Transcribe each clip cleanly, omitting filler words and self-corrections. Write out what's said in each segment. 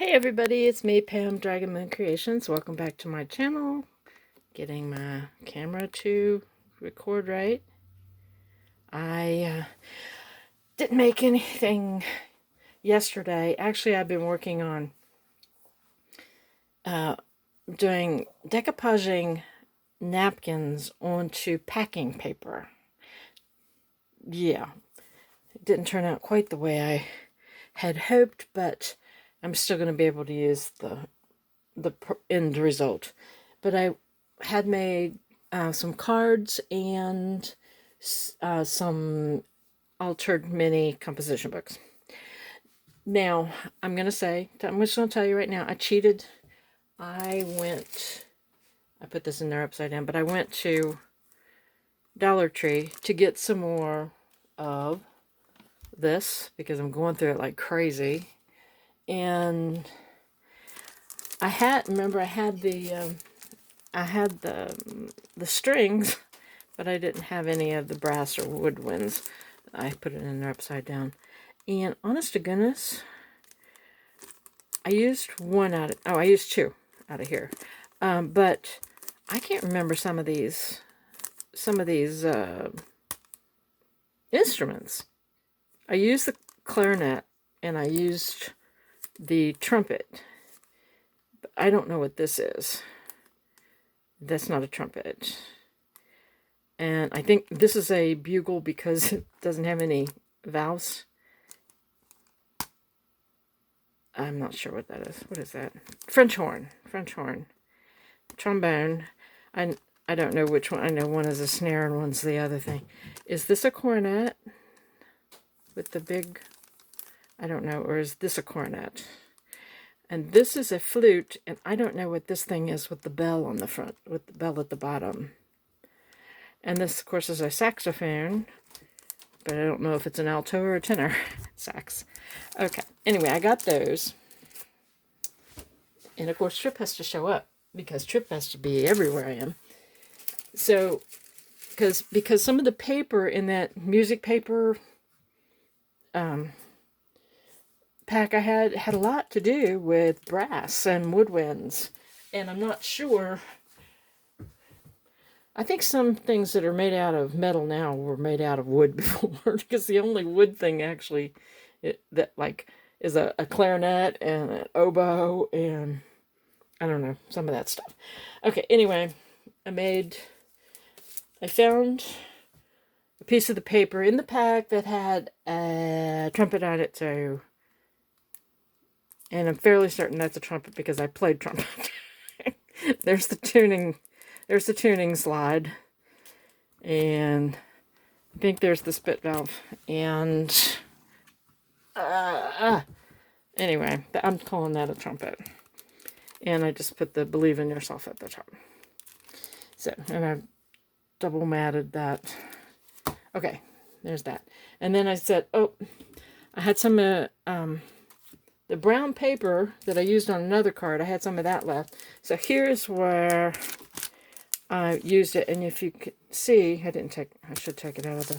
Hey everybody, it's me, Pam, Dragon Moon Creations. Welcome back to my channel. Getting my camera to record right. I didn't make anything yesterday. Actually, I've been working on doing decoupaging napkins onto packing paper. Yeah, it didn't turn out quite the way I had hoped, but I'm still going to be able to use the end result. But I had made some cards and some altered mini composition books. Now, I'm just going to tell you right now, I cheated. I put this in there upside down, but I went to Dollar Tree to get some more of this because I'm going through it like crazy. And I had the strings, but I didn't have any of the brass or woodwinds. I put it in there upside down. And honest to goodness, I used I used two out of here. But I can't remember some of these instruments. I used the clarinet and I used the trumpet. But I don't know what this is. That's not a trumpet. And I think this is a bugle because it doesn't have any valves. I'm not sure what that is. What is that? French horn. French horn. Trombone. I don't know which one. I know one is a snare and one's the other thing. Is this a cornet? With the big... I don't know. Or is this a cornet? And this is a flute. And I don't know what this thing is with the bell on the front. With the bell at the bottom. And this, of course, is a saxophone. But I don't know if it's an alto or a tenor sax. Okay. Anyway, I got those. And of course, Trip has to show up because Trip has to be everywhere I am. So, because some of the paper in that music paper pack I had a lot to do with brass and woodwinds. And I'm not sure. I think some things that are made out of metal now were made out of wood before, because the only wood thing actually is a clarinet and an oboe and I don't know, some of that stuff. Okay, anyway, I found a piece of the paper in the pack that had a trumpet on it, so, and I'm fairly certain that's a trumpet because I played trumpet. There's the tuning slide, and I think there's the spit valve, and anyway, I'm calling that a trumpet. And I just put the Believe in Yourself at the top. So, and I double matted that. Okay, there's that. And then I said, oh, I had some the brown paper that I used on another card. I had some of that left. So here's where I used it. And if you can see, I should take it out of the...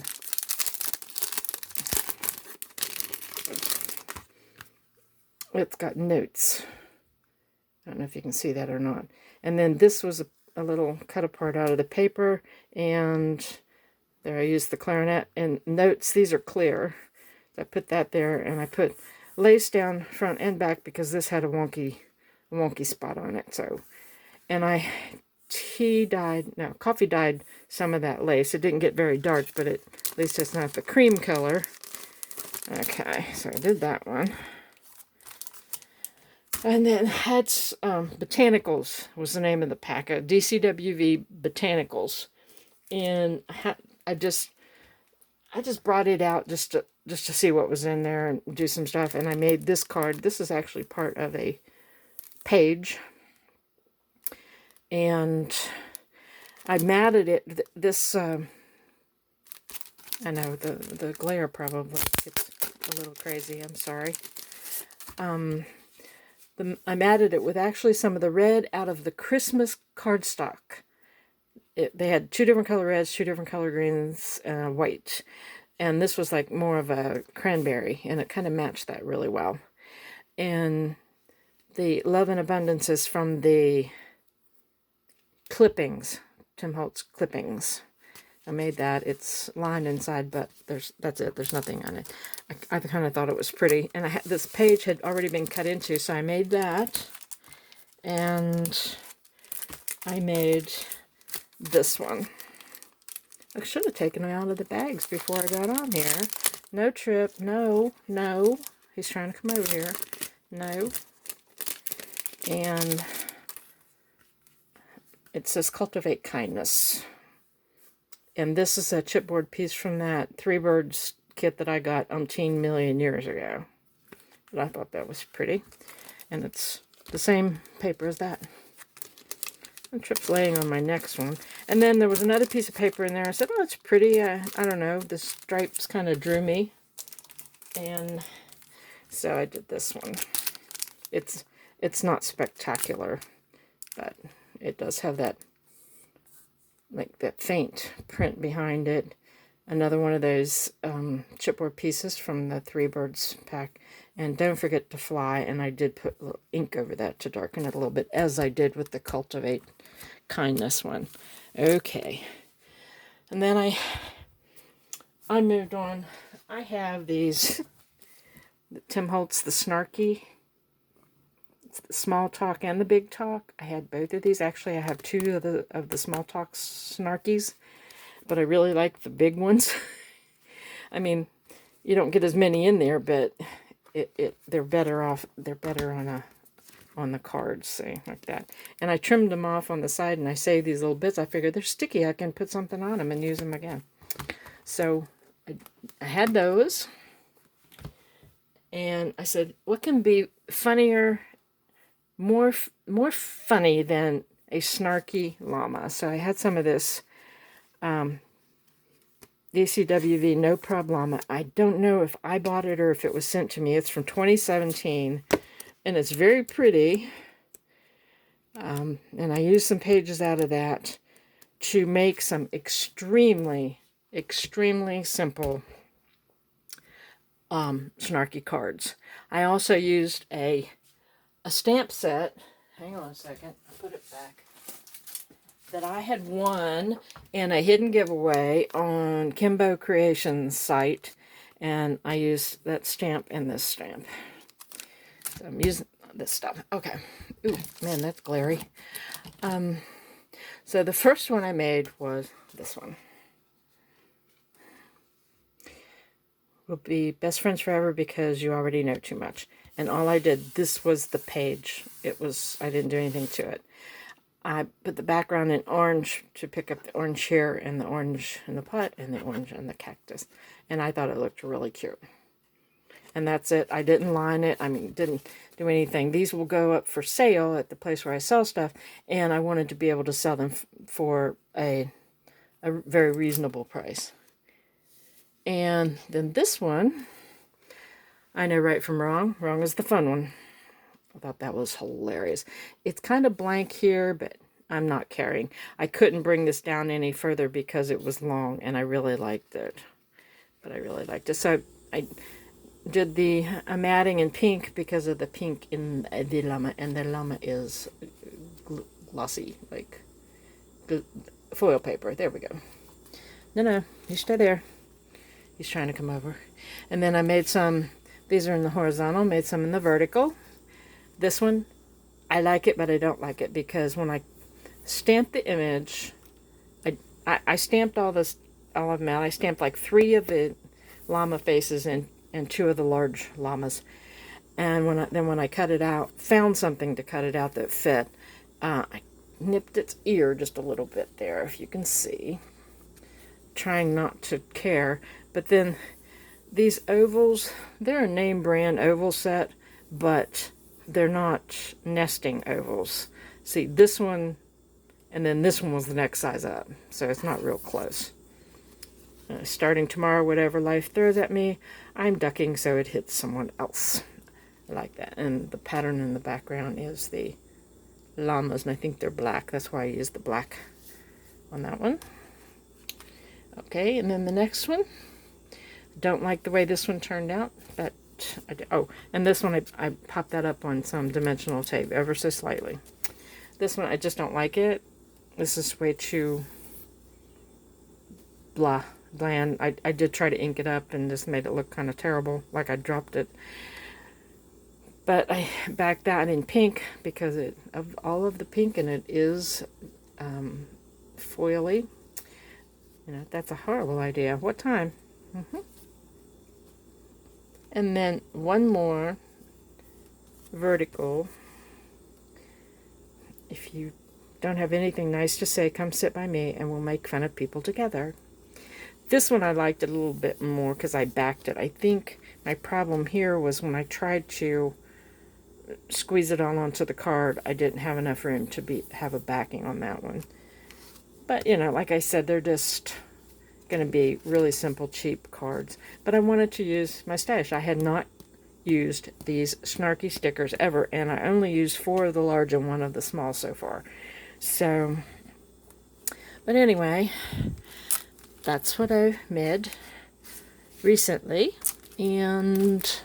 It's got notes. I don't know if you can see that or not. And then this was a little cut apart out of the paper. And there I used the clarinet. And notes, these are clear. I put that there. And I put lace down front and back because this had a wonky spot on it. So, and I coffee dyed some of that lace. It didn't get very dark, but at least it's not the cream color. Okay, so I did that one. And then had Botanicals was the name of the pack, DCWV Botanicals, and I just brought it out just to see what was in there and do some stuff. And I made this card. This is actually part of a page, and I matted it. I know the glare probably gets a little crazy. I'm sorry. I matted it with actually some of the red out of the Christmas cardstock. They had two different color reds, two different color greens, and a white. And this was like more of a cranberry, and it kind of matched that really well. And the Love and Abundance is from the clippings, Tim Holtz clippings. I made that. It's lined inside, but that's it. There's nothing on it. I kind of thought it was pretty. And this page had already been cut into, so I made that. And I made this one. I should have taken them out of the bags before I got on here. No trip. No. No. He's trying to come over here. No. And it says Cultivate Kindness. And this is a chipboard piece from that Three Birds kit that I got umpteen million years ago. But I thought that was pretty. And it's the same paper as that. And Trip's laying on my next one. And then there was another piece of paper in there. I said, oh, it's pretty. I don't know. The stripes kind of drew me. And so I did this one. It's not spectacular, but it does have that, like that faint print behind it. Another one of those chipboard pieces from the Three Birds pack. And Don't Forget to Fly. And I did put a little ink over that to darken it a little bit, as I did with the Cultivate Kindness one. Okay. And then I moved on. I have these Tim Holtz, the Snarky. It's the Small Talk and the Big Talk. I had both of these. Actually, I have two of the Small Talk Snarkies, but I really like the big ones. I mean, you don't get as many in there, but they're better off. They're better on the cards, see, like that. And I trimmed them off on the side, and I saved these little bits. I figured they're sticky. I can put something on them and use them again. So I had those, and I said, what can be funnier, more funny than a snarky llama? So I had some of this DCWV No Problem. I don't know if I bought it or if it was sent to me. It's from 2017, and it's very pretty. And I used some pages out of that to make some extremely simple snarky cards. I also used a stamp set. Hang on a second. I'll put it back. That I had won in a hidden giveaway on Kimbo Creations site, and I used that stamp and this stamp. So I'm using this stuff. Okay. Ooh, man, that's glary. So the first one I made was this one. We'll be best friends forever because you already know too much. And all I did, this was the page. I didn't do anything to it. I put the background in orange to pick up the orange here, and the orange in the pot, and the orange in the cactus. And I thought it looked really cute. And that's it. I didn't line it. I mean, didn't do anything. These will go up for sale at the place where I sell stuff, and I wanted to be able to sell them for a very reasonable price. And then this one, I know right from wrong. Wrong is the fun one. I thought that was hilarious. It's kind of blank here, but I'm not caring. I couldn't bring this down any further because it was long, and I really liked it. But I really liked it. So I did the matting in pink because of the pink in the llama, and the llama is glossy, like foil paper. There we go. No, you stay there. He's trying to come over. And then I made some, these are in the horizontal, made some in the vertical. This one, I like it, but I don't like it because when I stamped the image, I stamped all of them out. I stamped like 3 of the llama faces and 2 of the large llamas. And when I cut it out, found something to cut it out that fit. I nipped its ear just a little bit there, if you can see. Trying not to care. But then these ovals, they're a name brand oval set, but they're not nesting ovals. See, this one and then this one was the next size up, so it's not real close. Starting tomorrow, whatever life throws at me, I'm ducking so it hits someone else. I like that. And the pattern in the background is the llamas, and I think they're black. That's why I used the black on that one. Okay, and then the next one. Don't like the way this one turned out, but Oh, and this one I popped that up on some dimensional tape ever so slightly. This one I just don't like it. This is way too bland. I did try to ink it up and just made it look kind of terrible, like I dropped it. But I backed that in pink because of all of the pink in it is foily. You know, that's a horrible idea. What time? And then one more vertical. If you don't have anything nice to say, come sit by me and we'll make fun of people together. This one I liked it a little bit more because I backed it. I think my problem here was when I tried to squeeze it all onto the card, I didn't have enough room to have a backing on that one. But, you know, like I said, they're just going to be really simple, cheap cards. But I wanted to use my stash. I had not used these Snarky stickers ever, and I only used 4 of the large and 1 of the small so far. So, but anyway, that's what I made recently, and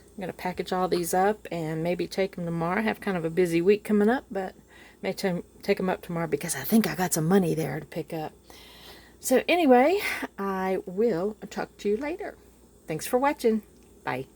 I'm going to package all these up and maybe take them tomorrow. I have kind of a busy week coming up, but may take them up tomorrow because I think I got some money there to pick up. So anyway, I will talk to you later. Thanks for watching. Bye.